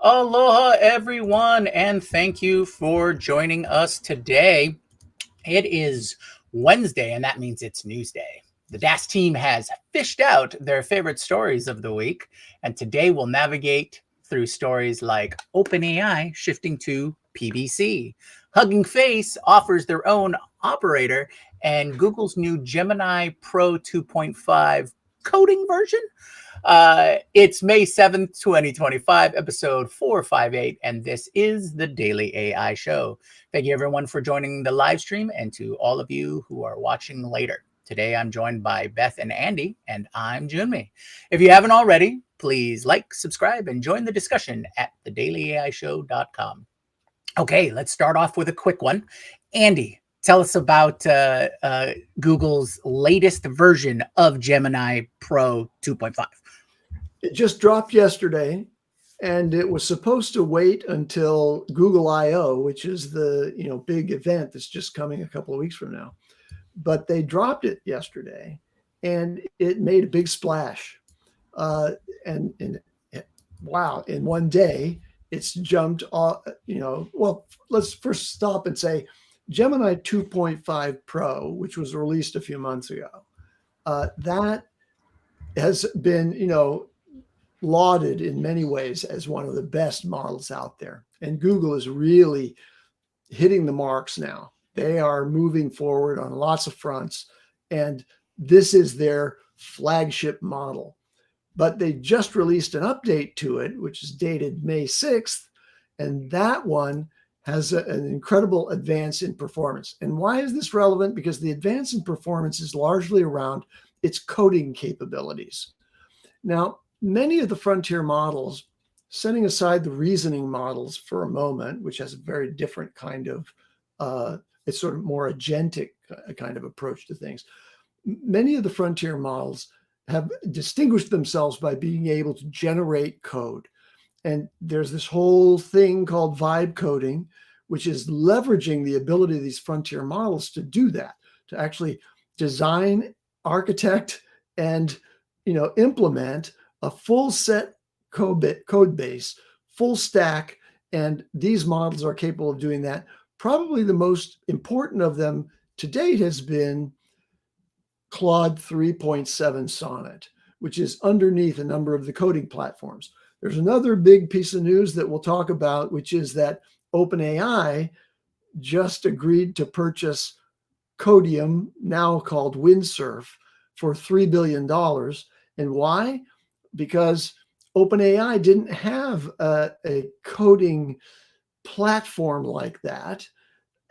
Aloha, everyone, and thank you for joining us today. It is Wednesday, and that means it's news day. The DAS team has fished out their favorite stories of the week, and today we'll navigate through stories like OpenAI shifting to PBC, Hugging Face offers their own operator, and Google's new Gemini Pro 2.5 coding version. It's May 7th, 2025, episode 458, and this is the Daily AI Show. Thank you, everyone, for joining the live stream, and to all of you who are watching later. Today, I'm joined by Beth and Andy, and I'm Jyunmi. If you haven't already, please like, subscribe, and join the discussion at thedailyAIshow.com. Okay, let's start off with a quick one. Andy, tell us about Google's latest version of Gemini Pro 2.5. It just dropped yesterday, and it was supposed to wait until Google I/O, which is the big event that's just coming a couple of weeks from now. But they dropped it yesterday, and it made a big splash. And wow, in one day, it's jumped. Well, let's first stop and say Gemini 2.5 Pro, which was released a few months ago, that has been, lauded in many ways as one of the best models out there. And Google is really hitting the marks now. They are moving forward on lots of fronts, and this is their flagship model. But they just released an update to it, which is dated May 6th, and that one has an incredible advance in performance. And why is this relevant? Because the advance in performance is largely around its coding capabilities. Now, many of the frontier models, setting aside the reasoning models for a moment, which has a very different kind of, it's sort of more agentic kind of approach to things. Many of the frontier models have distinguished themselves by being able to generate code. And there's this whole thing called vibe coding, which is leveraging the ability of these frontier models to do that, to actually design, architect, and implement a full set code base, full stack, and these models are capable of doing that. Probably the most important of them to date has been Claude 3.7 Sonnet, which is underneath a number of the coding platforms. There's another big piece of news that we'll talk about, which is that OpenAI just agreed to purchase Codium, now called Windsurf, for $3 billion. And why? Because OpenAI didn't have a coding platform like that.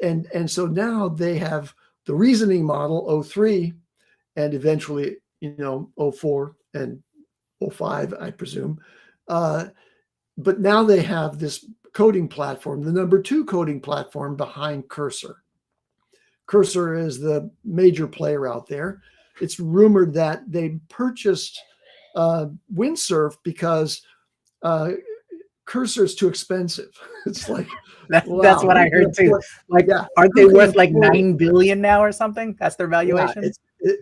And so now they have the reasoning model, O3, and eventually, O4 and O5, I presume. But now they have this coding platform, the number 2 coding platform behind Cursor. Cursor is the major player out there. It's rumored that they purchased Windsurf because Cursor is too expensive. It's like, that's what I heard too. Like, yeah, aren't they worth like $9 billion now or something? That's their valuation. Yeah,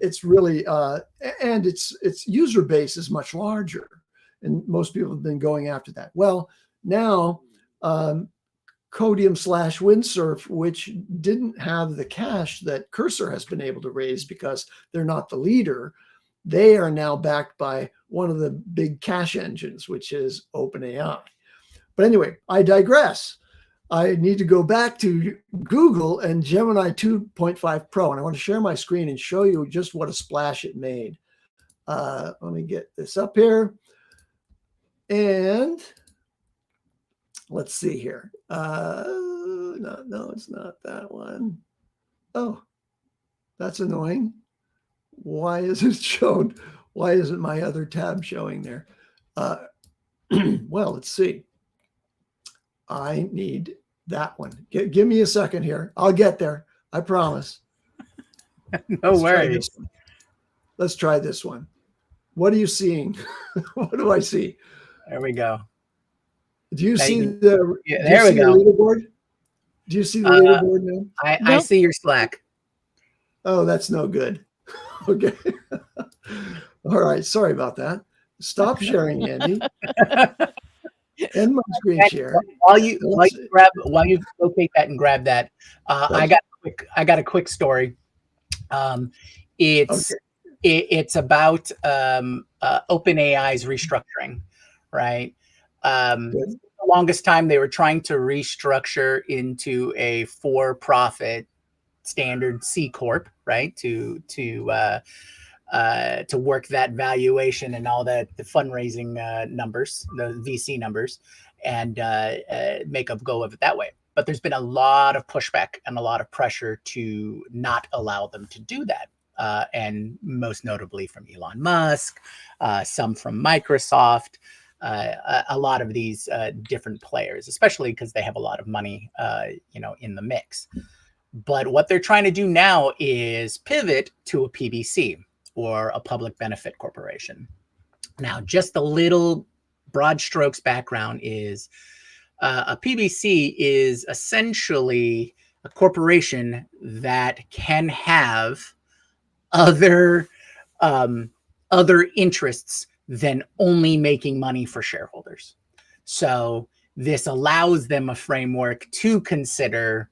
it's really, and its user base is much larger, and most people have been going after that. Well, now Codium / Windsurf, which didn't have the cash that Cursor has been able to raise because they're not the leader, they are now backed by one of the big cash engines, which is OpenAI. But anyway, I digress. I need to go back to Google and Gemini 2.5 Pro, and I want to share my screen and show you just what a splash it made. Let me get this up here. And let's see here. No, it's not that one. Oh, that's annoying. Why is it shown? Why isn't my other tab showing there? Well, let's see. I need that one. Give me a second here. I'll get there. I promise. No worries. Let's try this one. What are you seeing? What do I see? There we go. Do you see the? Yeah, there we go. The leaderboard? Do you see the leaderboard now? I see your Slack. Oh, that's no good. Okay. All right. Sorry about that. Stop sharing, Andy. end my screen And share. while you locate that and grab that, I got a quick story. It's about OpenAI's restructuring, right? Good. The longest time they were trying to restructure into a for-profit standard C corp, right? To work that valuation and all that, the fundraising numbers, the VC numbers, and make a go of it that way. But there's been a lot of pushback and a lot of pressure to not allow them to do that. And most notably from Elon Musk, some from Microsoft, a lot of these different players, especially because they have a lot of money, in the mix. But what they're trying to do now is pivot to a PBC, or a public benefit corporation. Now, just a little broad strokes background is a PBC is essentially a corporation that can have other interests than only making money for shareholders. So this allows them a framework to consider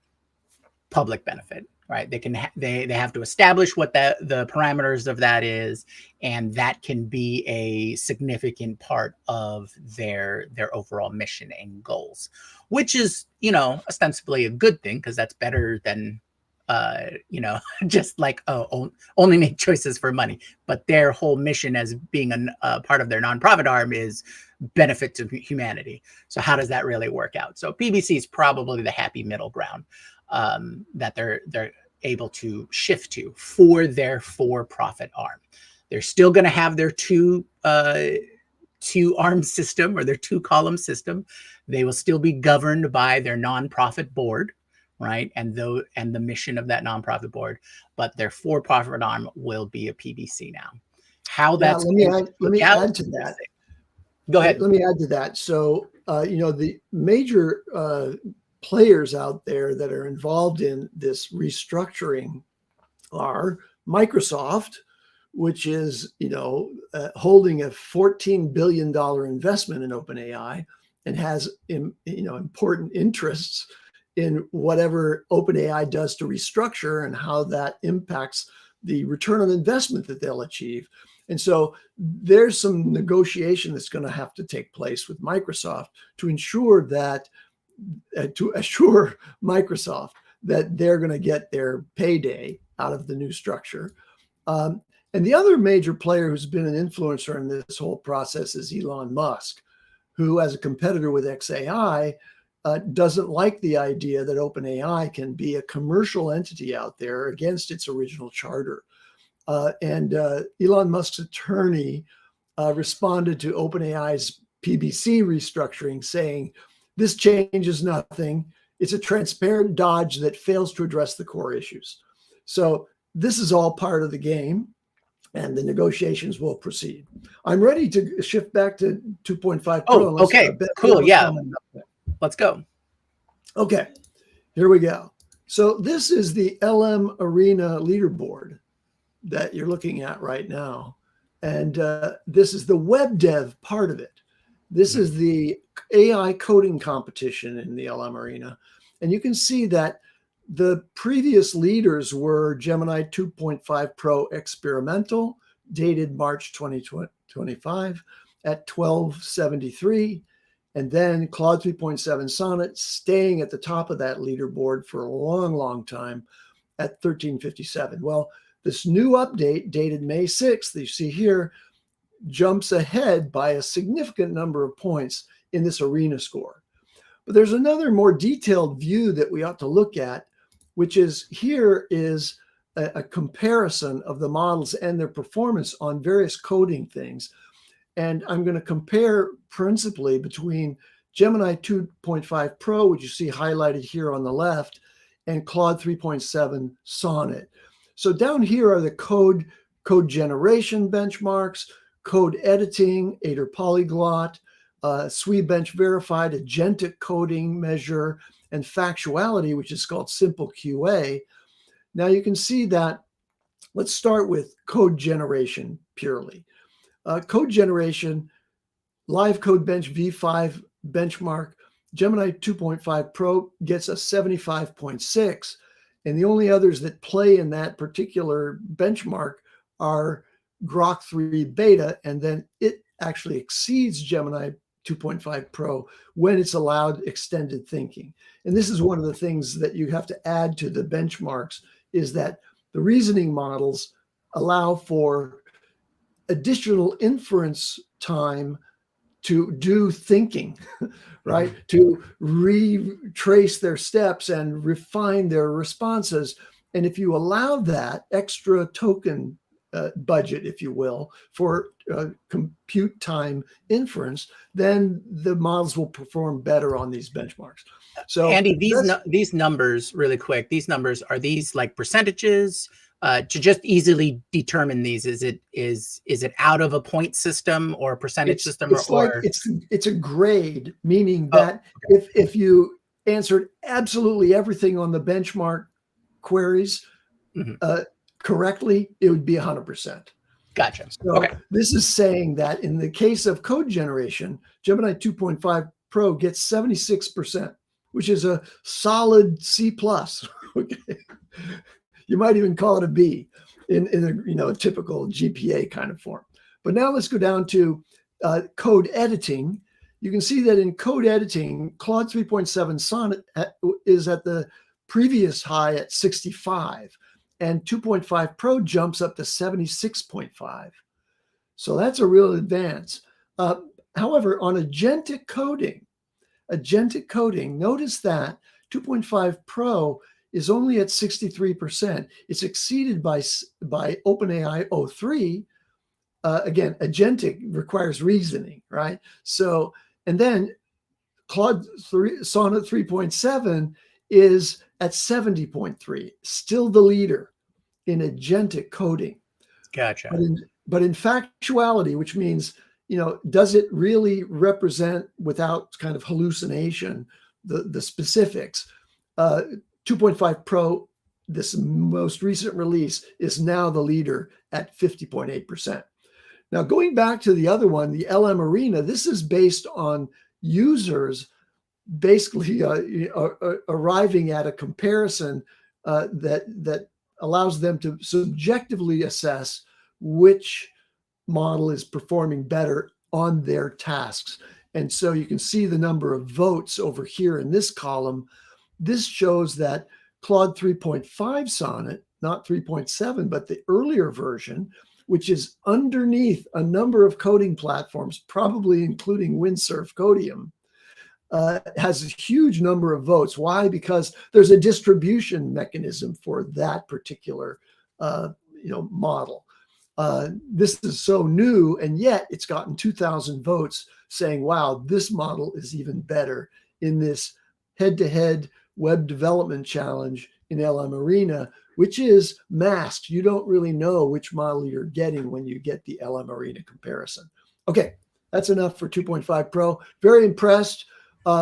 public benefit, right? They have to establish what the parameters of that is, and that can be a significant part of their overall mission and goals, which is, ostensibly a good thing, because that's better than just like, only make choices for money. But their whole mission as being a part of their nonprofit arm is benefit to humanity. So how does that really work out? So PBC is probably the happy middle ground that they're able to shift to for their for-profit arm. They're still going to have their two arm system, or their two column system. They will still be governed by their nonprofit board, right? And the mission of that nonprofit board, but their for-profit arm will be a PBC now. How that's let me add to that. Go ahead. Let me add to that. So the major players out there that are involved in this restructuring are Microsoft, which is holding a $14 billion investment in OpenAI and has important interests in whatever OpenAI does to restructure and how that impacts the return on investment that they'll achieve. And so there's some negotiation that's going to have to take place with Microsoft to ensure that, to assure Microsoft that they're going to get their payday out of the new structure. And the other major player who's been an influencer in this whole process is Elon Musk, who, as a competitor with XAI, doesn't like the idea that OpenAI can be a commercial entity out there against its original charter. And Elon Musk's attorney responded to OpenAI's PBC restructuring, saying, "This changes nothing. It's a transparent dodge that fails to address the core issues." So this is all part of the game, and the negotiations will proceed. I'm ready to shift back to 2.5 Pro. Oh, okay, cool, yeah. Let's go. Okay, here we go. So this is the LM Arena leaderboard that you're looking at right now. And this is the web dev part of it. This is the AI coding competition in the LM Arena. And you can see that the previous leaders were Gemini 2.5 Pro Experimental, dated March 2025 at 1273. And then Claude 3.7 Sonnet staying at the top of that leaderboard for a long, long time at 1357. Well, this new update dated May 6th, you see here, jumps ahead by a significant number of points in this arena score. But there's another more detailed view that we ought to look at, which is here is a comparison of the models and their performance on various coding things. And I'm going to compare principally between Gemini 2.5 Pro, which you see highlighted here on the left, and Claude 3.7 Sonnet. So down here are the code generation benchmarks, code editing, Aider Polyglot, SWE-bench verified agentic coding measure, and factuality, which is called simple QA. Now you can see that, let's start with code generation purely. Code generation, live code bench V5 benchmark, Gemini 2.5 Pro gets a 75.6. And the only others that play in that particular benchmark are Grok 3 Beta, and then it actually exceeds Gemini 2.5 Pro when it's allowed extended thinking. And this is one of the things that you have to add to the benchmarks, is that the reasoning models allow for additional inference time to do thinking, right? To retrace their steps and refine their responses. And if you allow that extra token budget, if you will, for compute time inference, then the models will perform better on these benchmarks. So Andy, these numbers, really quick, these numbers, are these like percentages? To just easily determine these, is it out of a point system or a percentage system? It's a grade, meaning that if you answered absolutely everything on the benchmark queries correctly, it would be 100%. Gotcha. So this is saying that in the case of code generation, Gemini 2.5 Pro gets 76%, which is a solid C+. Okay. You might even call it a B in a typical GPA kind of form. But now let's go down to code editing. You can see that in code editing, Claude 3.7 Sonnet is at the previous high at 65, and 2.5 Pro jumps up to 76.5. So that's a real advance. However, on agentic coding, notice that 2.5 Pro is only at 63%. It's exceeded by OpenAI 03. Again, agentic requires reasoning, right? So, and then Claude Sonnet 3.7 is at 70.3, still the leader in agentic coding. Gotcha. But in factuality, which means, does it really represent, without kind of hallucination, the specifics? 2.5 Pro, this most recent release, is now the leader at 50.8%. Now, going back to the other one, the LM Arena, this is based on users basically arriving at a comparison that allows them to subjectively assess which model is performing better on their tasks. And so you can see the number of votes over here in this column. This shows that Claude 3.5 Sonnet, not 3.7, but the earlier version, which is underneath a number of coding platforms, probably including Windsurf Codium, has a huge number of votes. Why? Because there's a distribution mechanism for that particular model. This is so new, and yet it's gotten 2,000 votes saying, wow, this model is even better in this head-to-head web development challenge in LM Arena, which is masked. You don't really know which model you're getting when you get the LM Arena comparison. Okay, that's enough for 2.5 Pro. Very impressed.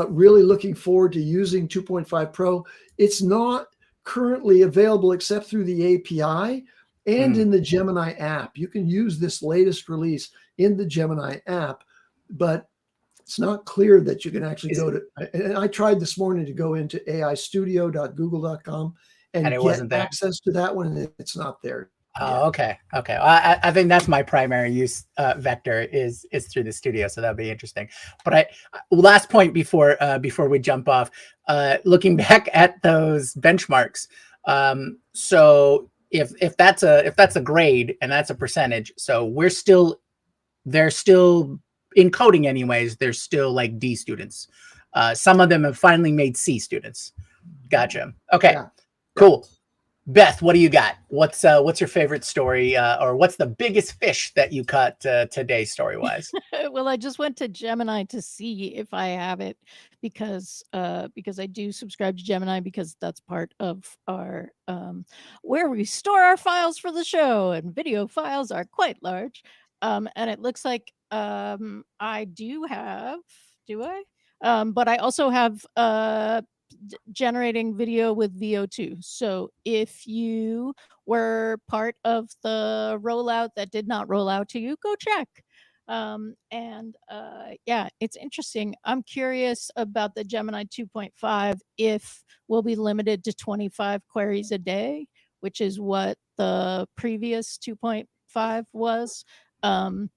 Really looking forward to using 2.5 Pro. It's not currently available except through the API and in the Gemini app. You can use this latest release in the Gemini app, but it's not clear that you can actually go to, and I tried this morning to go into aistudio.google.com and it get access to that one, and it's not there. Oh, okay. I think that's my primary use vector is through the studio, so that'll be interesting. But last point before we jump off, looking back at those benchmarks. So if that's a grade and that's a percentage, so they're still in coding anyways. They're still like D students. Some of them have finally made C students. Gotcha. Okay. Yeah. Cool. Beth, what do you got? What's your favorite story, or what's the biggest fish that you caught today, story-wise? Well, I just went to Gemini to see if I have it because I do subscribe to Gemini, because that's part of our where we store our files for the show, and video files are quite large. And it looks like I do have. Do I? But I also have generating video with VO2. So if you were part of the rollout that did not roll out to you, go check. Yeah, it's interesting. I'm curious about the Gemini 2.5 if we'll be limited to 25 queries a day, which is what the previous 2.5 was, and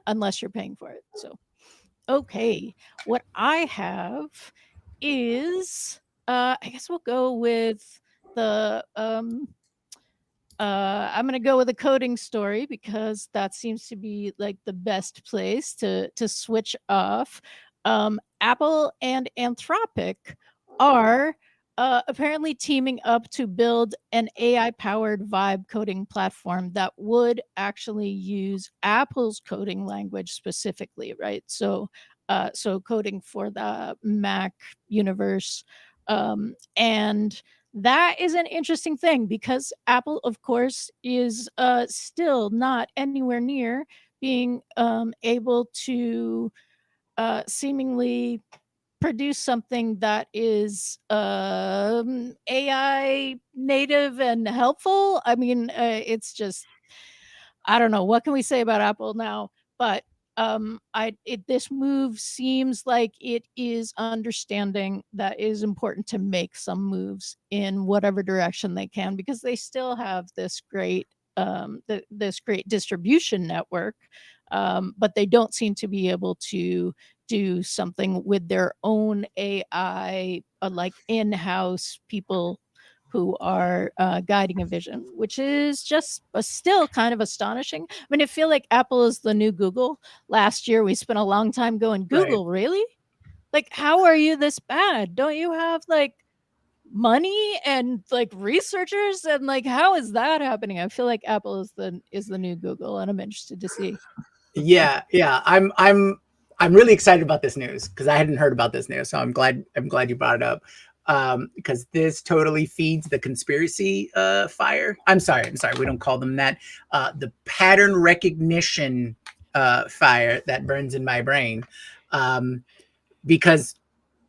unless you're paying for it. So, okay, what I have is, I guess we'll go with the I'm going to go with a coding story because that seems to be like the best place to switch off. Apple and Anthropic are apparently teaming up to build an AI-powered vibe coding platform that would actually use Apple's coding language specifically, right? So coding for the Mac universe, and that is an interesting thing because Apple, of course, is still not anywhere near being able to seemingly produce something that is AI native and helpful. I mean, it's just, I don't know, what can we say about Apple now? But this move seems like it is understanding that it is important to make some moves in whatever direction they can because they still have this great this great distribution network, but they don't seem to be able to do something with their own AI, like in-house people who are guiding a vision, which is just still kind of astonishing. I mean, I feel like Apple is the new Google. Last year, we spent a long time going, Google, really? Like, how are you this bad? Don't you have like money and like researchers? And like, how is that happening? I feel like Apple is the new Google, and I'm interested to see. Yeah, I'm really excited about this news because I hadn't heard about this news, so I'm glad you brought it up. Because this totally feeds the conspiracy fire. I'm sorry, we don't call them that. The pattern recognition fire that burns in my brain. Because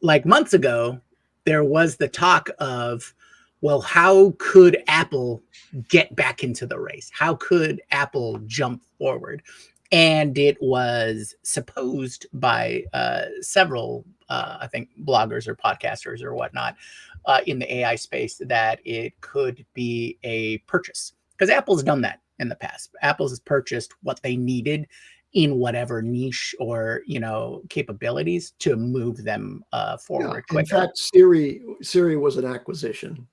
like months ago, there was the talk of, well, how could Apple get back into the race? How could Apple jump forward? And it was supposed by several, I think, bloggers or podcasters or whatnot in the AI space that it could be a purchase. Because Apple's done that in the past. Apple's has purchased what they needed in whatever niche or capabilities to move them forward quicker. In fact, Siri was an acquisition.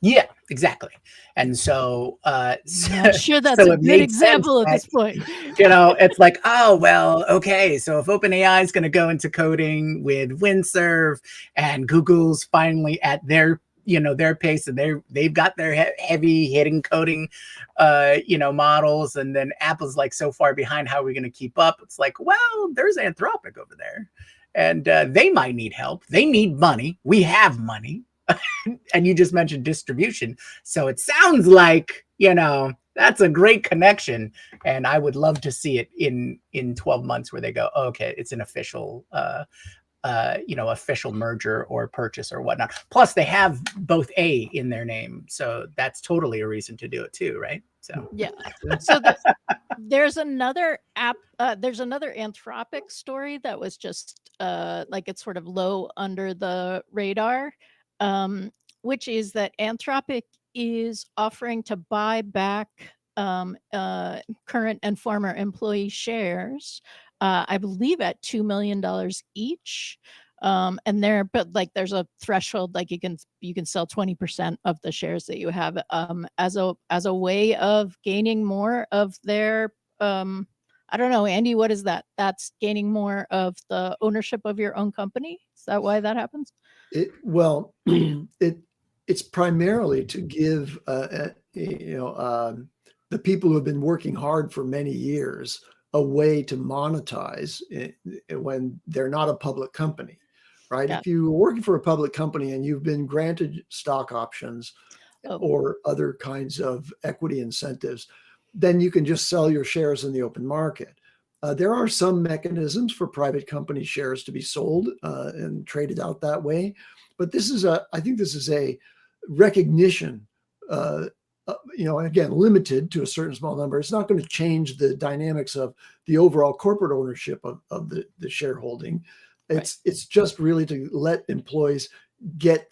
Yeah, exactly. And so, Not sure that's a good example at this point. It's like, oh, well, okay. So if OpenAI is going to go into coding with Windsurf and Google's finally at their pace, and they've got their heavy hitting coding, models, and then Apple's like so far behind, how are we going to keep up? It's like, well, there's Anthropic over there, and they might need help. They need money. We have money. And you just mentioned distribution. So it sounds like, that's a great connection. And I would love to see it in 12 months where they go, oh, okay, it's an official, official merger or purchase or whatnot. Plus they have both A in their name. So that's totally a reason to do it too, right? So yeah. So there's another there's another Anthropic story that was just like it's sort of low under the radar. Which is that Anthropic is offering to buy back current and former employee shares, I believe at $2 million each. But like there's a threshold, like you can sell 20% of the shares that you have as a way of gaining more of their I don't know, Andy, what is that? That's gaining more of the ownership of your own company? Is that why that happens? It's primarily to give the people who have been working hard for many years a way to monetize when they're not a public company, right? Yeah. If you're working for a public company and you've been granted stock options or other kinds of equity incentives, then you can just sell your shares in the open market. There are some mechanisms for private company shares to be sold and traded out that way. But I think this is a recognition again, limited to a certain small number. It's not going to change the dynamics of the overall corporate ownership of the shareholding. It's just really to let employees get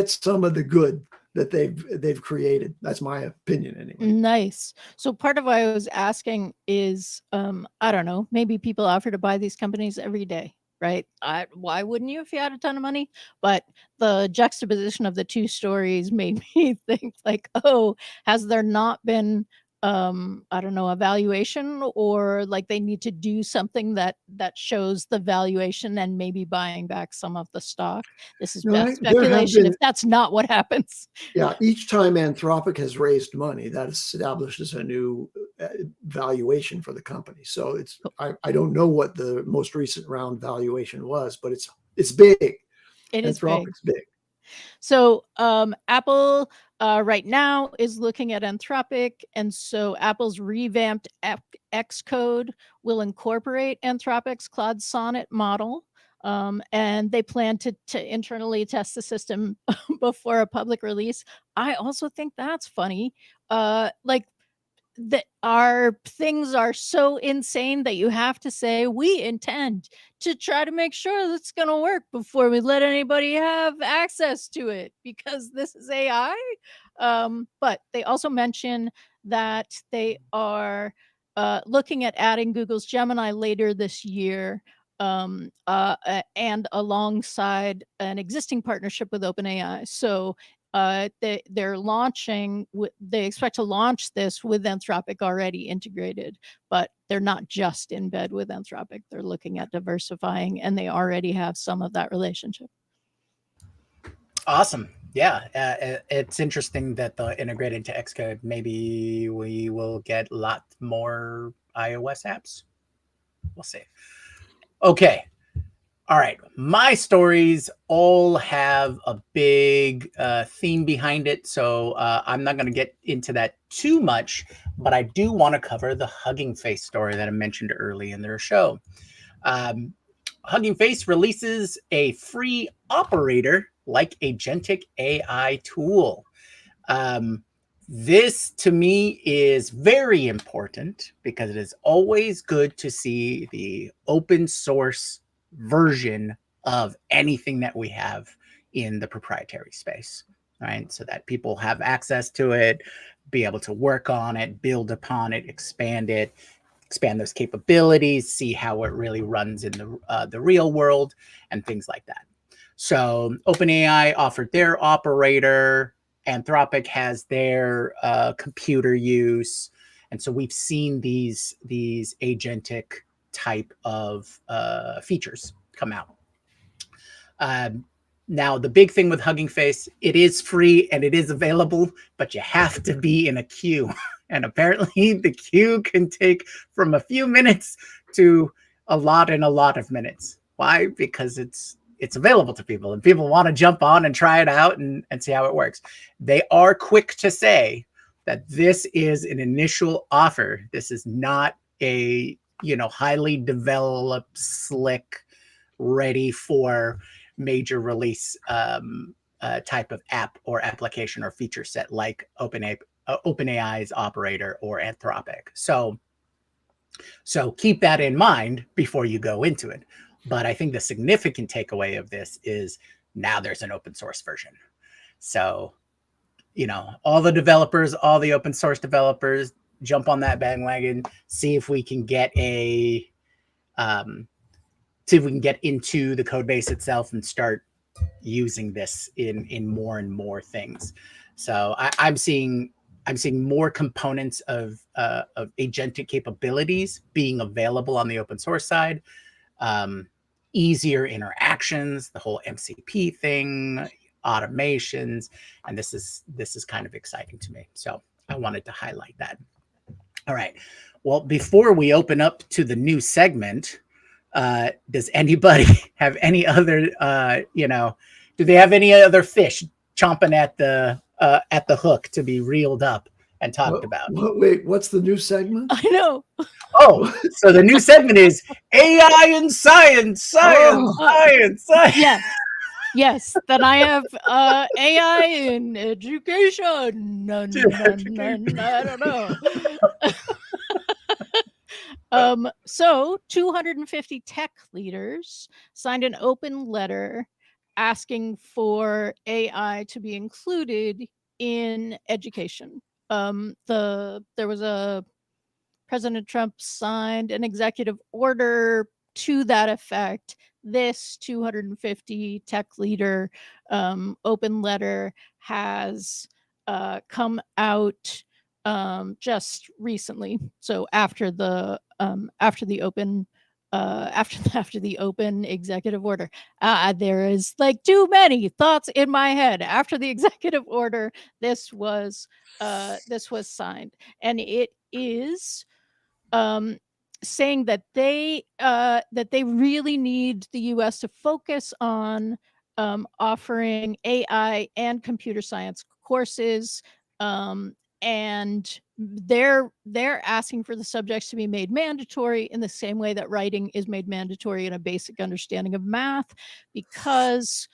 some of the good that they've created. That's my opinion anyway. Nice. So part of why I was asking is, I don't know, maybe people offer to buy these companies every day, right? Why wouldn't you if you had a ton of money? But the juxtaposition of the two stories made me think like, oh, has there not been I don't know, a valuation, or like they need to do something that shows the valuation and maybe buying back some of the stock? This is best speculation if that's not what happens. Yeah, each time Anthropic has raised money, that establishes a new valuation for the company. So I don't know what the most recent round valuation was, but it's big. Anthropic's big. So Apple right now is looking at Anthropic, and so Apple's revamped Xcode will incorporate Anthropic's Claude Sonnet model, and they plan to internally test the system before a public release. I also think that's funny. Like that our things are so insane that you have to say we intend to try to make sure that's going to work before we let anybody have access to it, because this is AI. But they also mention that they are looking at adding Google's Gemini later this year, and alongside an existing partnership with OpenAI. So they're launching, they expect to launch this with Anthropic already integrated, but they're not just in bed with Anthropic. They're looking at diversifying, and they already have some of that relationship. Awesome. Yeah, it's interesting that they'll integrate into Xcode. Maybe we will get a lot more iOS apps. We'll see. Okay. All right. My stories all have a big theme behind it, so I'm not going to get into that too much, but I do want to cover the Hugging Face story that I mentioned early in their show. Hugging Face releases a free operator-like agentic AI tool. This, to me, is very important because it is always good to see the open source version of anything that we have in the proprietary space, right? So that people have access to it, be able to work on it, build upon it, expand those capabilities, see how it really runs in the real world, and things like that. So OpenAI offered their operator, Anthropic has their computer use, and so we've seen these agentic type of features come out. Now, the big thing with Hugging Face, it is free and it is available, but you have to be in a queue. And apparently the queue can take from a few minutes to a lot of minutes. Why? Because it's available to people and people want to jump on and try it out and see how it works. They are quick to say that this is an initial offer. This is not a highly developed, slick, ready for major release type of app or application or feature set like OpenAI's operator or Anthropic. So keep that in mind before you go into it. But I think the significant takeaway of this is now there's an open source version. So, all the developers, all the open source developers, jump on that bandwagon, see if we can get into the code base itself and start using this in more and more things. So I'm seeing more components of agentic capabilities being available on the open source side, easier interactions, the whole MCP thing, automations, and this is kind of exciting to me. So I wanted to highlight that. All right. Well, before we open up to the new segment, does anybody have any other, do they have any other fish chomping at the hook to be reeled up and talked about? Wait, what's the new segment? I know. Oh, so the new segment is AI and science. Yes. Yes, then I have AI in education. I don't know. So 250 tech leaders signed an open letter asking for AI to be included in education. There was a President Trump signed an executive order to that effect. This 250 tech leader open letter has come out just recently. So after the open after the open executive order, there is like too many thoughts in my head. After the executive order, this was signed, and it is saying that they really need the U.S. to focus on offering AI and computer science courses, and they're asking for the subjects to be made mandatory in the same way that writing is made mandatory in a basic understanding of math, because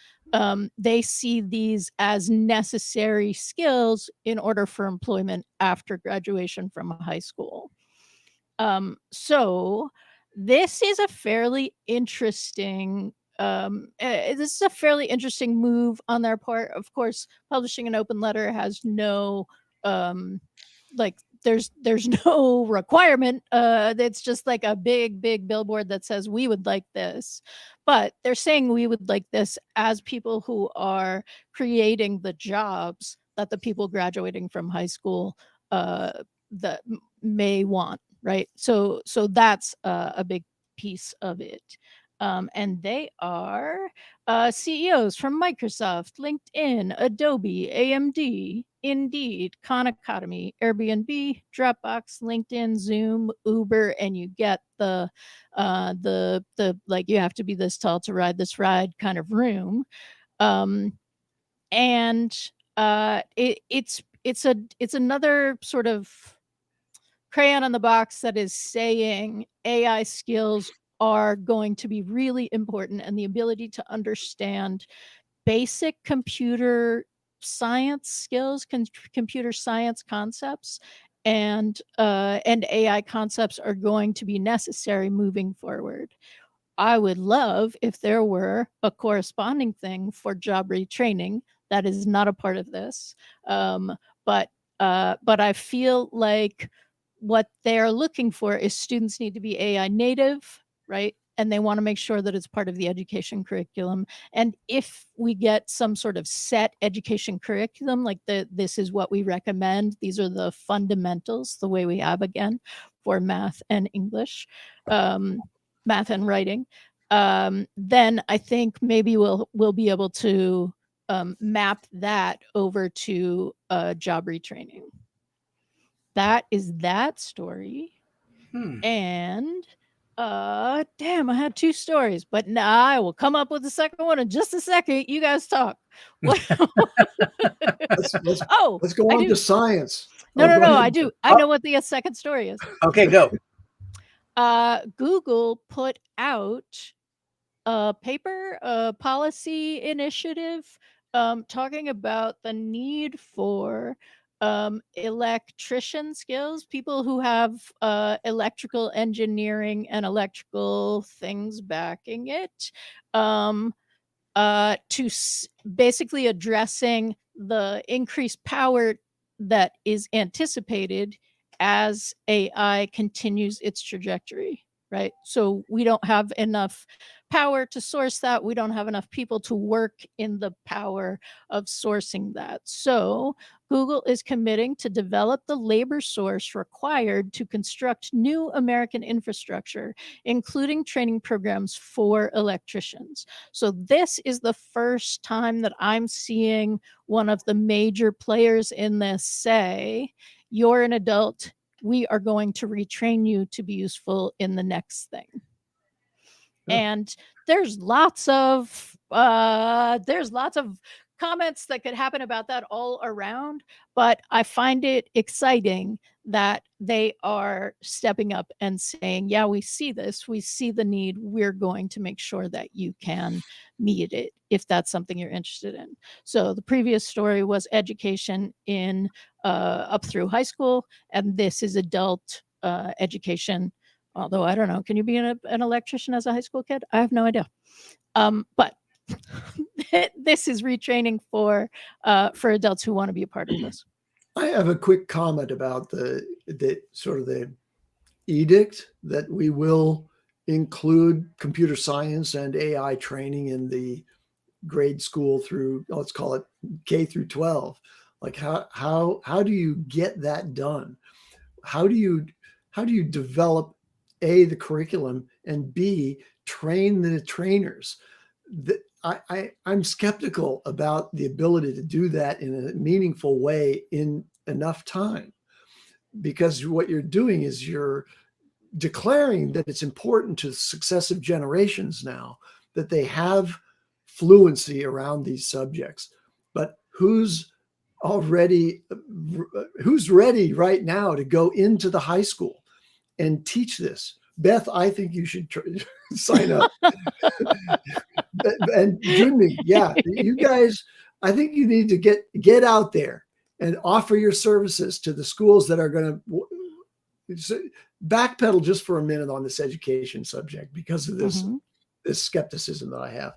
they see these as necessary skills in order for employment after graduation from high school. So this is a fairly interesting move on their part. Of course, publishing an open letter has no like there's no requirement. It's just like a big billboard that says we would like this, but they're saying we would like this as people who are creating the jobs that the people graduating from high school that may want, right? So that's a big piece of it. And they are CEOs from Microsoft, LinkedIn, Adobe, AMD, Indeed, Khan Academy, Airbnb, Dropbox, LinkedIn, Zoom, Uber, and you get the like you have to be this tall to ride this ride kind of room. And it's another sort of crayon on the box that is saying AI skills are going to be really important, and the ability to understand basic computer science skills, computer science concepts, and AI concepts are going to be necessary moving forward. I would love if there were a corresponding thing for job retraining. That is not a part of this, but I feel like what they're looking for is students need to be AI native, right? And they want to make sure that it's part of the education curriculum. And if we get some sort of set education curriculum, like this is what we recommend, these are the fundamentals, the way we have again for math and English, math and writing, then I think maybe we'll be able to map that over to job retraining. That is that story. And damn, I had two stories, but now I will come up with the second one in just a second. You guys talk. What? Let's go on to science. No, I do. I know what the second story is. Okay, go. Google put out a paper, a policy initiative, talking about the need for electrician skills, people who have electrical engineering and electrical things backing it, basically addressing the increased power that is anticipated as AI continues its trajectory, right? So we don't have enough power to source that. We don't have enough people to work in the power of sourcing that. So Google is committing to develop the labor source required to construct new American infrastructure, including training programs for electricians. So this is the first time that I'm seeing one of the major players in this say, you're an adult, we are going to retrain you to be useful in the next thing. And there's lots of comments that could happen about that all around, but I find it exciting that they are stepping up and saying, yeah, we see this, we see the need, we're going to make sure that you can meet it if that's something you're interested in. So the previous story was education in up through high school, and this is adult education. Although I don't know, can you be an electrician as a high school kid? I have no idea. But this is retraining for adults who want to be a part of this. I have a quick comment about the sort of the edict that we will include computer science and AI training in the grade school through, let's call it K through 12. Like how do you get that done? How do you develop the curriculum, and B, train the trainers? I'm skeptical about the ability to do that in a meaningful way in enough time, because what you're doing is you're declaring that it's important to successive generations now that they have fluency around these subjects. But who's ready right now to go into the high school and teach this? Beth, I think you should sign up. And Jyunmi, yeah, you guys, I think you need to get out there and offer your services to the schools that are going to backpedal just for a minute on this education subject because of this skepticism that I have.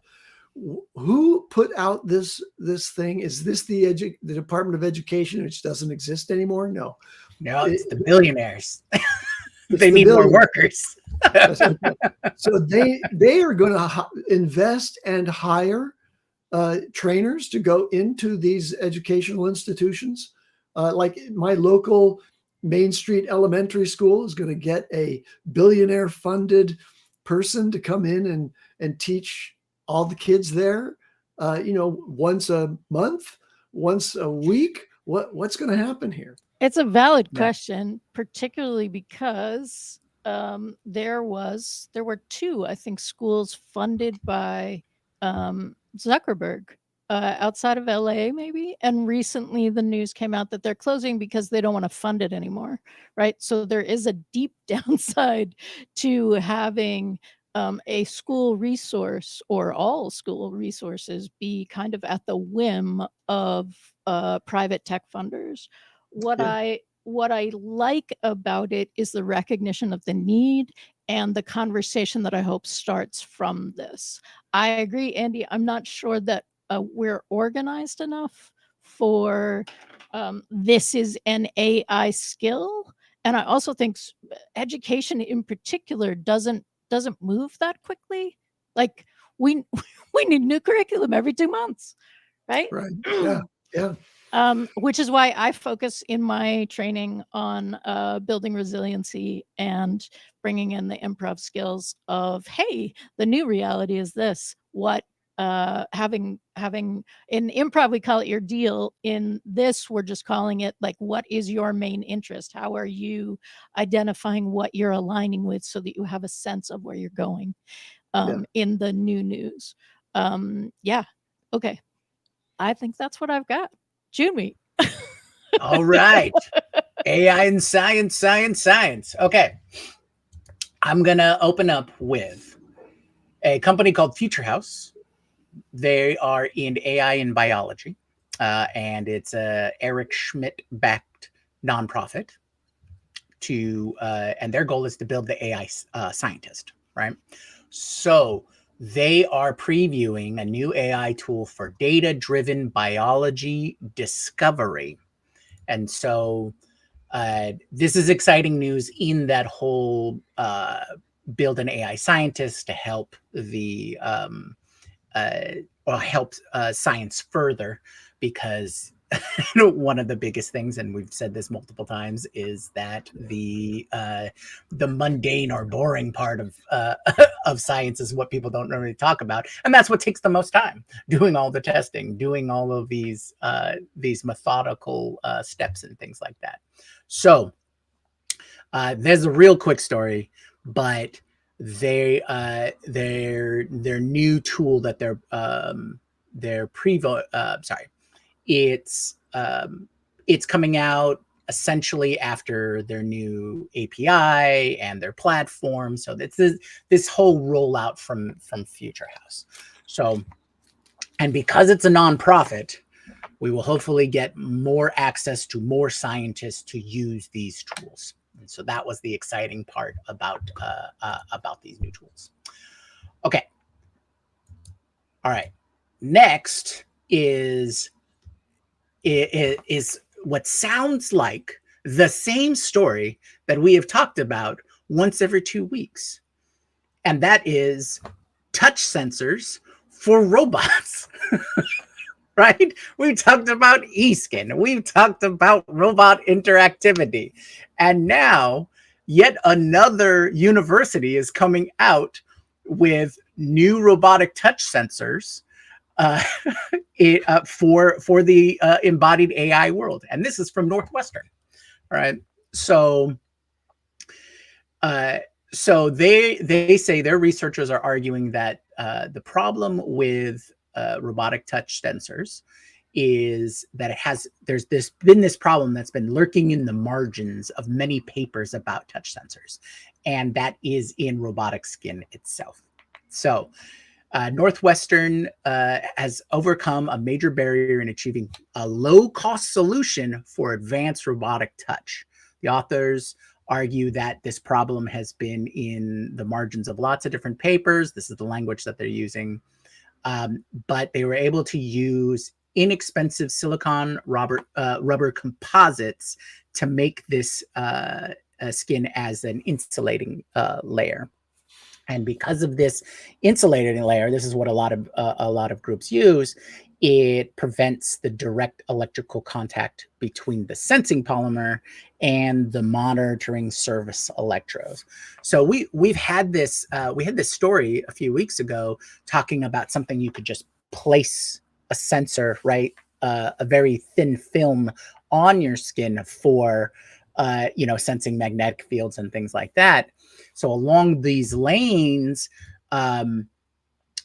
Who put out this thing? Is this the Department of Education, which doesn't exist anymore? No, it's the billionaires. They need more workers. So they are going to invest and hire trainers to go into these educational institutions. Like my local Main Street Elementary School is going to get a billionaire funded person to come in and teach all the kids there, once a month, once a week. What's going to happen here? It's a valid question, particularly because there were two, I think, schools funded by Zuckerberg outside of LA, maybe. And recently the news came out that they're closing because they don't want to fund it anymore, right? So there is a deep downside to having a school resource or all school resources be kind of at the whim of private tech funders. What I like about it is the recognition of the need and the conversation that I hope starts from this. I agree, Andy. I'm not sure that we're organized enough for this is an AI skill. And I also think education in particular doesn't move that quickly. Like we need new curriculum every 2 months, right? Right. Yeah. Which is why I focus in my training on building resiliency and bringing in the improv skills of, hey, the new reality is this. What having in improv, we call it your deal. In this, we're just calling it like, what is your main interest? How are you identifying what you're aligning with so that you have a sense of where you're going in the new news? Okay. I think that's what I've got. Jyunmi. All right. AI and science. Okay. I'm going to open up with a company called Future House. They are in AI and biology, and it's a Eric Schmidt-backed nonprofit. And their goal is to build the AI scientist, right? So they are previewing a new AI tool for data-driven biology discovery. And so this is exciting news in that whole build an AI scientist to help the help science further, because one of the biggest things, and we've said this multiple times, is that the mundane or boring part of science is what people don't really talk about, and that's what takes the most time: doing all the testing, doing all of these methodical steps and things like that. So there's a real quick story, but their new tool that they're it's coming out essentially after their new API and their platform. So it's this whole rollout from Future House. So, and because it's a nonprofit, we will hopefully get more access to more scientists to use these tools. And so that was the exciting part about these new tools. Okay. All right. Next is what sounds like the same story that we have talked about once every 2 weeks. And that is touch sensors for robots. Right? We've talked about eSkin. We've talked about robot interactivity. And now yet another university is coming out with new robotic touch sensors for the embodied AI world. And this is from Northwestern. All right. So they say their researchers are arguing that the problem with robotic touch sensors is that there's been this problem that's been lurking in the margins of many papers about touch sensors, and that is in robotic skin itself. So Northwestern has overcome a major barrier in achieving a low-cost solution for advanced robotic touch. The authors argue that this problem has been in the margins of lots of different papers. This is the language that they're using. But they were able to use inexpensive silicon rubber composites to make this skin as an insulating layer. And because of this insulating layer, this is what a lot of groups use. It prevents the direct electrical contact between the sensing polymer and the monitoring service electrodes. So we had this story a few weeks ago talking about something you could just place a sensor, right, a very thin film on your skin for sensing magnetic fields and things like that. So along these lanes,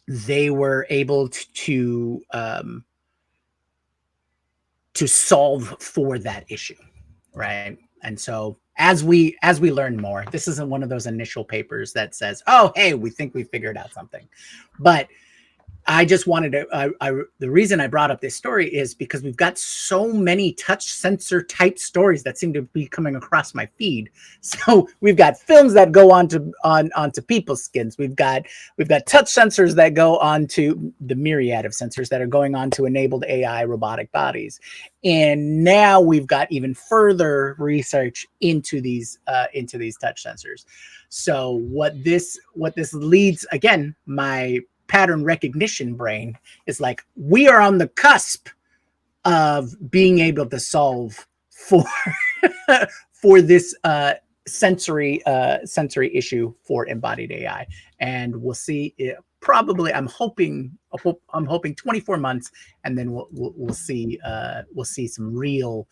they were able to solve for that issue, right? And so as we learn more, this isn't one of those initial papers that says, "Oh, hey, we think we figured out something," but I just wanted to, the reason I brought up this story is because we've got so many touch sensor type stories that seem to be coming across my feed. So we've got films that go onto people's skins. We've got touch sensors that go onto the myriad of sensors that are going on to enabled AI robotic bodies. And now we've got even further research into these touch sensors. So what this leads, again, my pattern recognition brain is like, we are on the cusp of being able to solve for this sensory issue for embodied AI, and we'll see it probably. I'm hoping 24 months, and then we'll see some real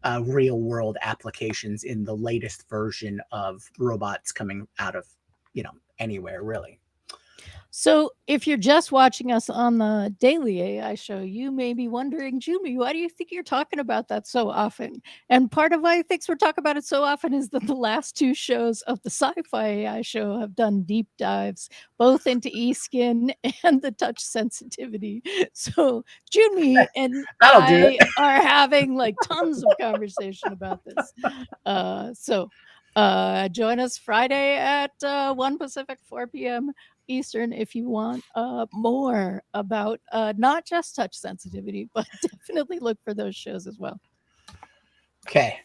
world applications in the latest version of robots coming out of anywhere, really. So if you're just watching us on the Daily AI Show, you may be wondering, Jyunmi, why do you think you're talking about that so often? And part of why I think we're talking about it so often is that the last 2 shows of the Sci-Fi AI Show have done deep dives, both into eSkin and the touch sensitivity. So Jyunmi and I are having like tons of conversation about this. So join us Friday at 1 Pacific, 4 p.m. Eastern if you want more about not just touch sensitivity, but definitely look for those shows as well. Okay,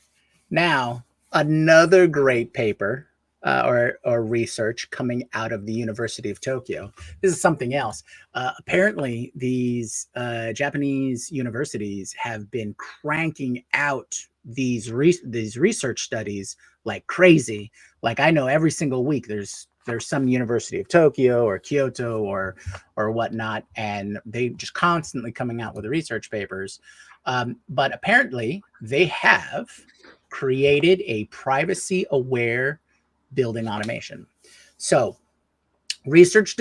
now another great paper or research coming out of the University of Tokyo. This is something else. Apparently, these Japanese universities have been cranking out these research studies like crazy. Like, I know every single week there's some University of Tokyo or Kyoto or whatnot, and they just constantly coming out with the research papers. But apparently they have created a privacy-aware building automation. So Researchers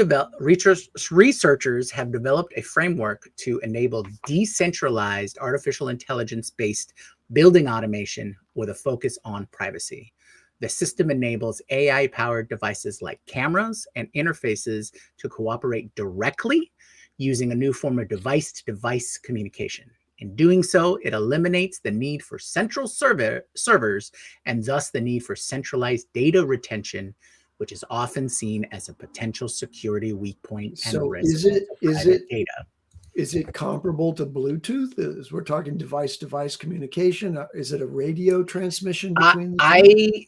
have developed a framework to enable decentralized artificial intelligence-based building automation with a focus on privacy. The system enables AI-powered devices like cameras and interfaces to cooperate directly using a new form of device-to-device communication. In doing so, it eliminates the need for central servers and thus the need for centralized data retention, which is often seen as a potential security weak point and So risk is to private data. is it comparable to Bluetooth? As we're talking device-to-device communication, is it a radio transmission between the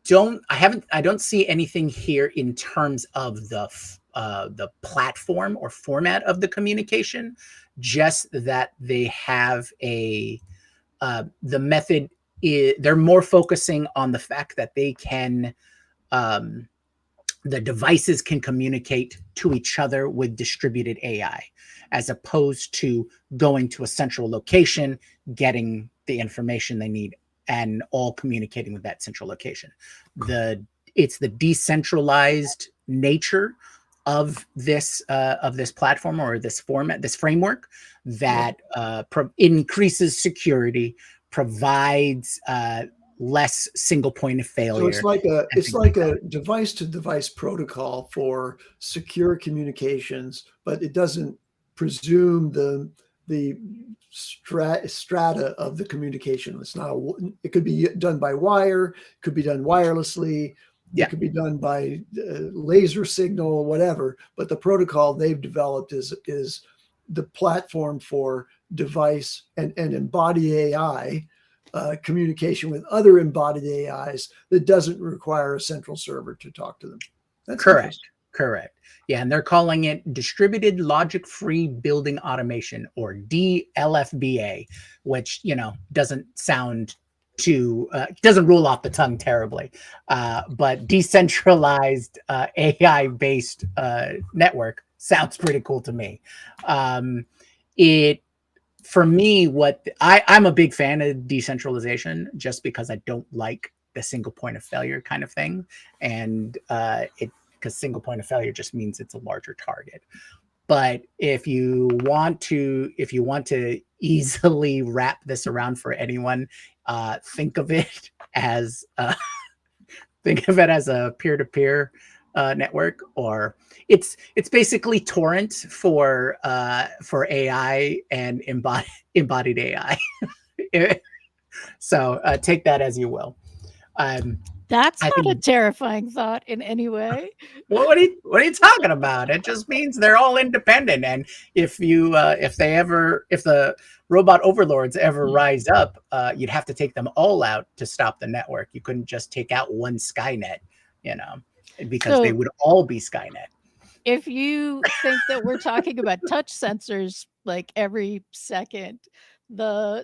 two? I don't see anything here in terms of the platform or format of the communication. Just that they have the method is they're more focusing on the fact that they can the devices can communicate to each other with distributed AI, as opposed to going to a central location, getting the information they need, and all communicating with that central location. It's the decentralized nature of this platform or this format, this framework, that increases security, provides less single point of failure. So it's like a device-to-device protocol for secure communications, but it doesn't presume the strata of the communication. It could be done by wire, it could be done wirelessly, it could be done by laser signal, whatever. But the protocol they've developed is the platform for device and embodied AI. Communication with other embodied AIs that doesn't require a central server to talk to them. That's correct. Yeah, and they're calling it distributed logic free building automation, or DLFBA, which doesn't sound too doesn't roll off the tongue terribly, but decentralized AI based network sounds pretty cool to me. For me, I'm a big fan of decentralization, just because I don't like the single point of failure kind of thing. And because single point of failure just means it's a larger target. But if you want to easily wrap this around for anyone, think of it as a peer-to-peer network, or it's basically torrent for AI and embodied AI. So take that as you will. That's not a terrifying thought in any way. Well, what are you talking about? It just means they're all independent, and if the robot overlords ever rise up, you'd have to take them all out to stop the network. You couldn't just take out one Skynet, because they would all be Skynet. If you think that we're talking about touch sensors like every second, for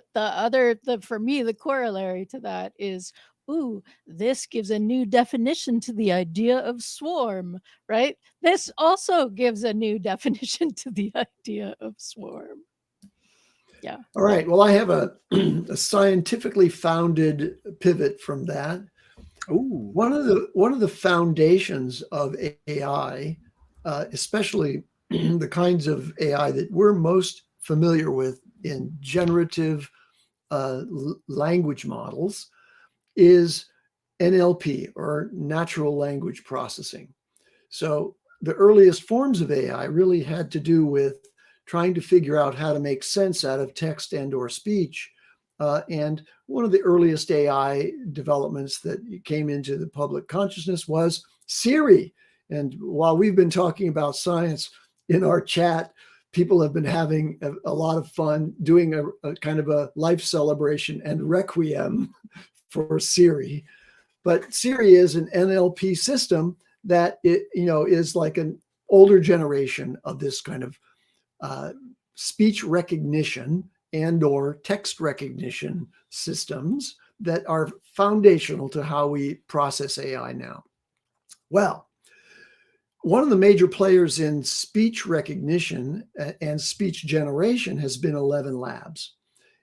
me, the corollary to that is, ooh, this gives a new definition to the idea of swarm, right? This also gives a new definition to the idea of swarm. Yeah. All right. Well, I have a scientifically founded pivot from that. Ooh. One of the foundations of AI, especially the kinds of AI that we're most familiar with in generative language models, is NLP, or natural language processing. So the earliest forms of AI really had to do with trying to figure out how to make sense out of text and or speech. And one of the earliest AI developments that came into the public consciousness was Siri. And while we've been talking about science in our chat, people have been having a lot of fun doing a kind of a life celebration and requiem for Siri. But Siri is an NLP system that is like an older generation of this kind of speech recognition and or text recognition systems that are foundational to how we process AI now. Well, one of the major players in speech recognition and speech generation has been 11 Labs.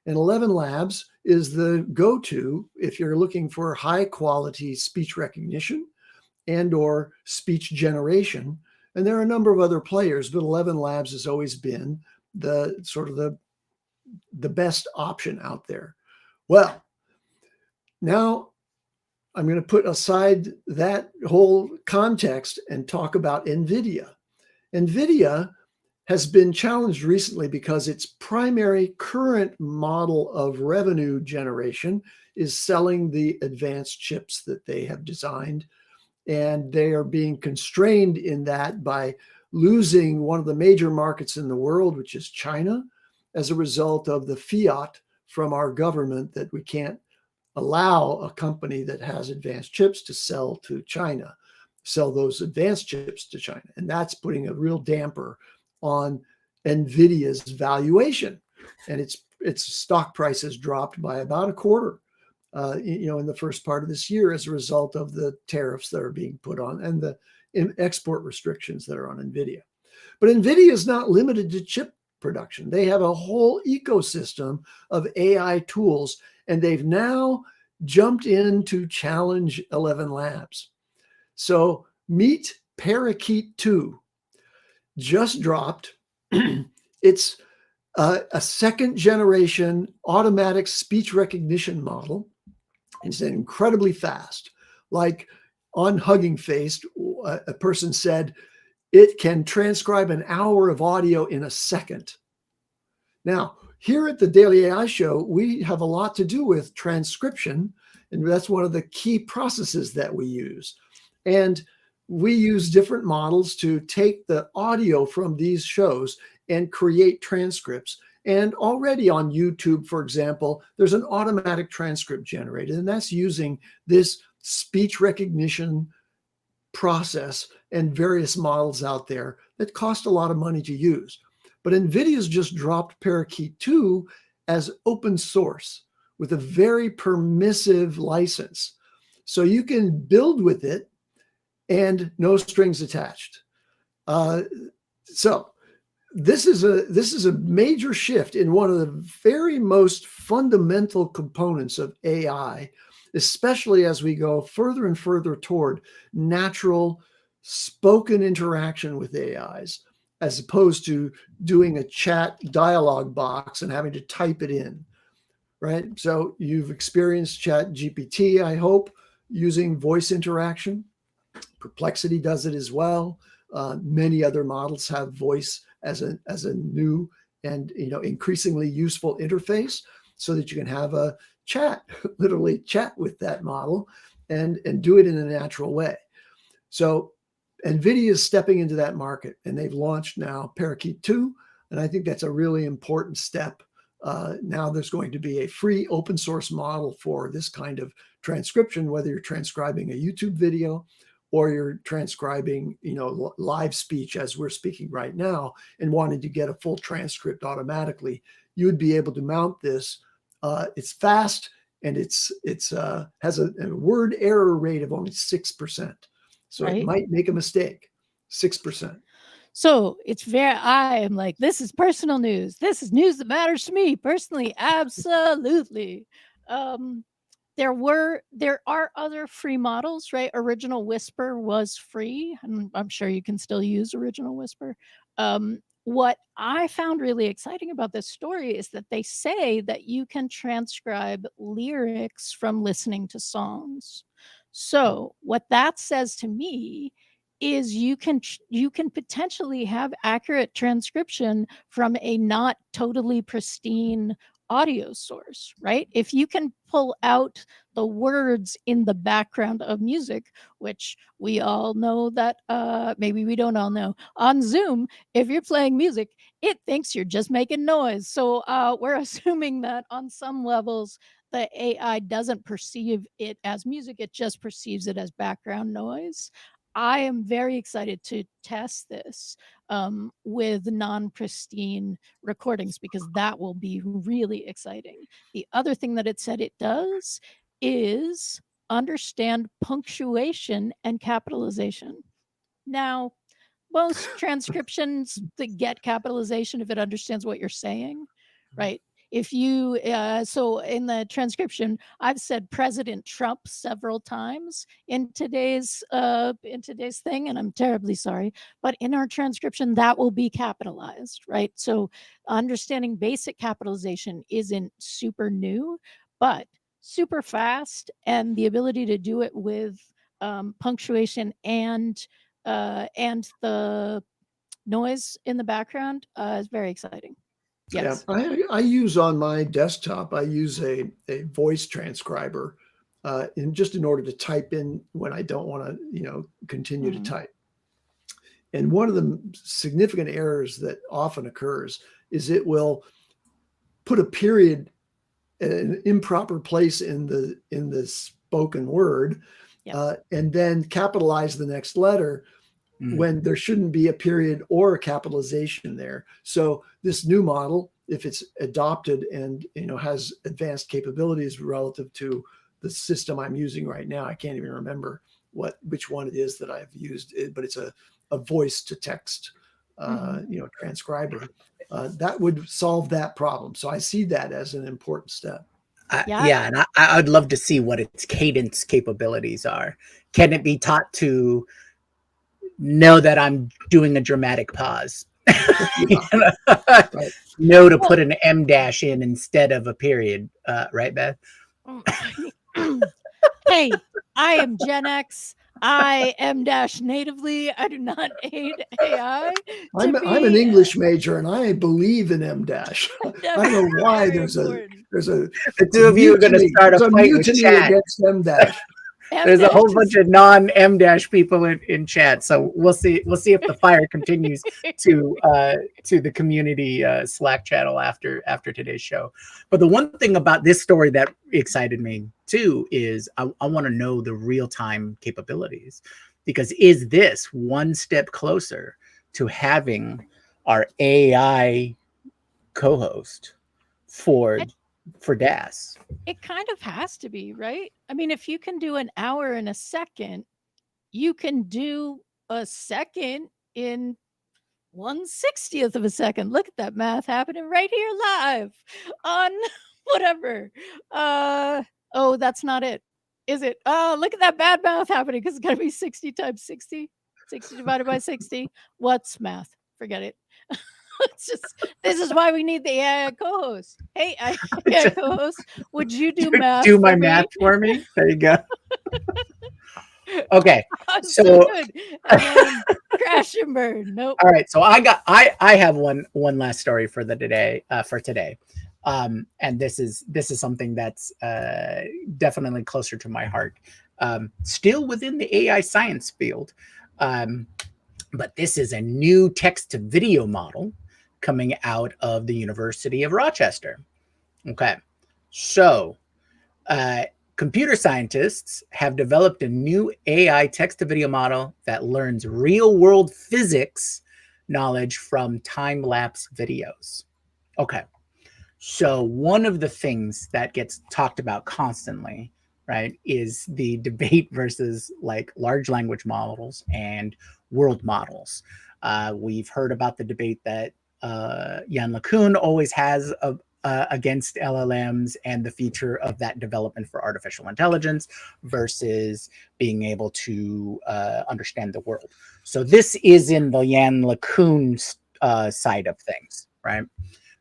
And 11 Labs is the go-to if you're looking for high quality speech recognition and or speech generation. And there are a number of other players, but 11 Labs has always been the sort of the best option out there. Well, now I'm going to put aside that whole context and talk about Nvidia. Nvidia has been challenged recently because its primary current model of revenue generation is selling the advanced chips that they have designed. And they are being constrained in that by losing one of the major markets in the world, which is China, as a result of the fiat from our government that we can't allow a company that has advanced chips to sell to China, sell those advanced chips to China. And that's putting a real damper on Nvidia's valuation. And its stock price has dropped by about a quarter, in the first part of this year as a result of the tariffs that are being put on and the export restrictions that are on Nvidia. But Nvidia is not limited to chip production. They have a whole ecosystem of AI tools, and they've now jumped in to challenge 11 Labs. So meet Parakeet 2 just dropped. It's a second generation automatic speech recognition model. It's incredibly fast. Like on Hugging Face, a person said it can transcribe an hour of audio in a second. Now, here at the Daily AI Show, we have a lot to do with transcription, and that's one of the key processes that we use. And we use different models to take the audio from these shows and create transcripts. And already on YouTube, for example, there's an automatic transcript generated, and that's using this speech recognition process and various models out there that cost a lot of money to use. But NVIDIA's just dropped Parakeet 2 as open source with a very permissive license. So you can build with it and no strings attached. So this is a major shift in one of the very most fundamental components of AI, especially as we go further and further toward natural spoken interaction with AIs, as opposed to doing a chat dialogue box and having to type it in, right? So you've experienced Chat GPT, I hope, using voice interaction. Perplexity does it as well. Many other models have voice as a new and increasingly useful interface, so that you can have a chat, literally chat with that model, and do it in a natural way. So NVIDIA is stepping into that market, and they've launched now Parakeet 2, and I think that's a really important step. Now there's going to be a free open source model for this kind of transcription, whether you're transcribing a YouTube video or you're transcribing, live speech as we're speaking right now, and wanted to get a full transcript automatically. You would be able to mount this. It's fast, and it's has a word error rate of only 6%. So Right. It might make a mistake. 6%. So I am like, this is personal news. This is news that matters to me personally. Absolutely. There are other free models, right? Original Whisper was free, and I'm sure you can still use Original Whisper. What I found really exciting about this story is that they say that you can transcribe lyrics from listening to songs. So what that says to me is you can potentially have accurate transcription from a not totally pristine audio source, right? If you can pull out the words in the background of music, which we all know that maybe we don't all know, on Zoom, if you're playing music, it thinks you're just making noise. So we're assuming that on some levels the AI doesn't perceive it as music, it just perceives it as background noise. I am very excited to test this with non-pristine recordings, because that will be really exciting. The other thing that it said it does is understand punctuation and capitalization. Now, most transcriptions that get capitalization if it understands what you're saying, right? if you so in the transcription, I've said President Trump several times in today's thing, and I'm terribly sorry, but in our transcription that will be capitalized, right? So understanding basic capitalization isn't super new, but super fast, and the ability to do it with punctuation and the noise in the background is very exciting. Yes. Yeah, I use on my desktop, I use a voice transcriber in order to type in when I don't want to, continue to type. And one of the significant errors that often occurs is it will put a period in an improper place in the spoken word, and then capitalize the next letter when there shouldn't be a period or a capitalization there. So this new model, if it's adopted and has advanced capabilities relative to the system I'm using right now, I can't even remember which one it is that I've used, but it's a voice to text transcriber. That would solve that problem. So I see that as an important step. Yeah, and I'd love to see what its cadence capabilities are. Can it be taught to know that I'm doing a dramatic pause? Right. Know to put an M dash in instead of a period, right, Beth? Hey, I am Gen X. I am dash natively. I do not aid AI. I'm an English major and I believe in M dash. I don't know why there's the two of you are going to start a fight with chat against M dash. There's a whole bunch of non-M dash people in chat, so we'll see if the fire continues to the community Slack channel after today's show. But the one thing about this story that excited me too is I want to know the real-time capabilities, because is this one step closer to having our AI co-host for DAS? It kind of has to be, right? I mean, if you can do an hour in a second, you can do a second in 1/60th of a second. Look at that math happening right here live on whatever. Oh, that's not it. Is it? Oh, look at that bad math happening, because it's got to be 60 times 60. 60 divided by 60. What's math? Forget it. It's just, this is why we need the AI co-host. Hey, AI co-host, would you do math? Do my math for me. There you go. Okay, so good. And then crash and burn. Nope. All right, so I have one last story for today. And this is something that's definitely closer to my heart. Still within the AI science field, but this is a new text to video model coming out of the University of Rochester. Okay, so computer scientists have developed a new AI text to video model that learns real world physics knowledge from time-lapse videos. Okay, so one of the things that gets talked about constantly, right, is the debate versus like large language models and world models. We've heard about the debate that Yann LeCun always has against LLMs and the future of that development for artificial intelligence versus being able to understand the world. So this is in the Yann LeCun side of things, right?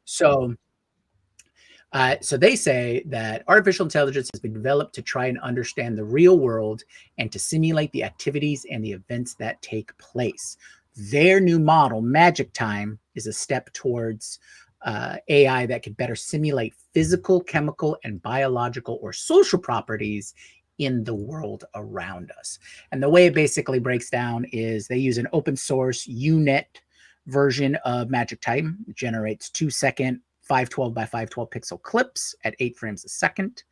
So they say that artificial intelligence has been developed to try and understand the real world and to simulate the activities and the events that take place. Their new model, Magic Time, is a step towards AI that could better simulate physical, chemical, and biological or social properties in the world around us. And the way it basically breaks down is they use an open source UNet version of Magic Time. It generates 2-second 512 by 512 pixel clips at 8 frames a second,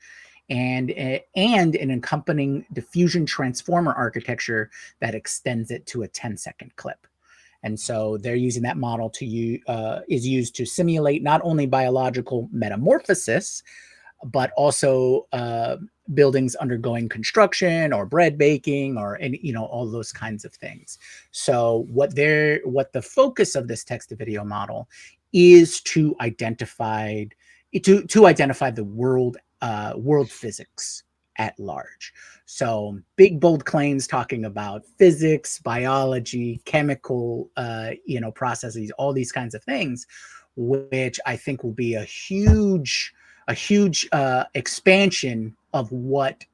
and an accompanying diffusion transformer architecture that extends it to a 10-second clip. And so they're using that model is used to simulate not only biological metamorphosis, but also buildings undergoing construction or bread baking or all those kinds of things. So what the focus of this text to video model is to identify to identify the world physics at large. So big bold claims talking about physics, biology, chemical processes, all these kinds of things, which I think will be a huge expansion of what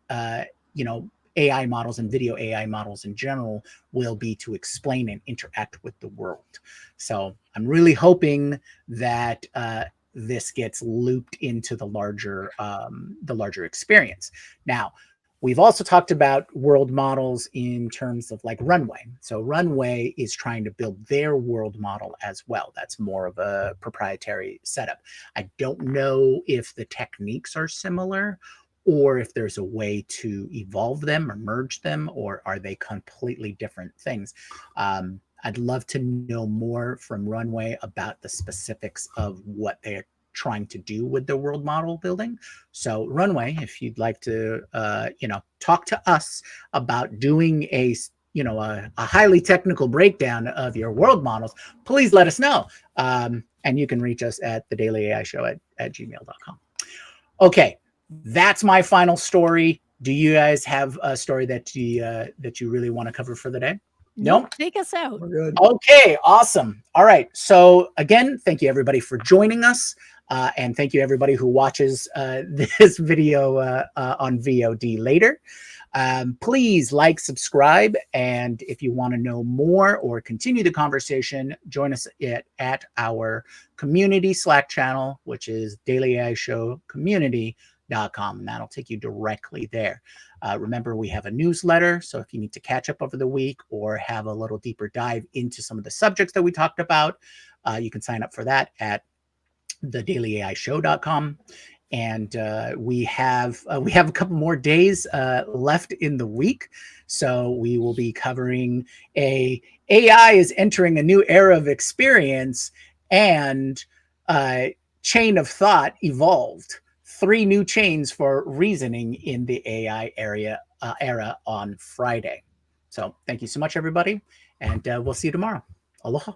AI models and video AI models in general will be to explain and interact with the world. So I'm really hoping that this gets looped into the larger experience. Now, we've also talked about world models in terms of like Runway. So Runway is trying to build their world model as well. That's more of a proprietary setup. I don't know if the techniques are similar or if there's a way to evolve them or merge them, or are they completely different things? I'd love to know more from Runway about the specifics of what they're trying to do with the world model building. So Runway, if you'd like to, talk to us about doing a highly technical breakdown of your world models, please let us know. And you can reach us at the Daily AI Show at gmail.com. Okay, that's my final story. Do you guys have a story that you really want to cover for the day? No? Take us out. We're good. Okay, awesome. All right. So again, thank you everybody for joining us. And thank you everybody who watches this video on VOD later. Please like, subscribe, and if you want to know more or continue the conversation, join us at our community Slack channel, which is Daily AI Show Community.com, and that'll take you directly there. Remember, we have a newsletter, so if you need to catch up over the week or have a little deeper dive into some of the subjects that we talked about, you can sign up for that at thedailyAIshow.com. And we have a couple more days left in the week, so we will be covering AI is entering a new era of experience, and chain of thought evolved. 3 new chains for reasoning in the AI era on Friday. So thank you so much, everybody, and we'll see you tomorrow. Aloha.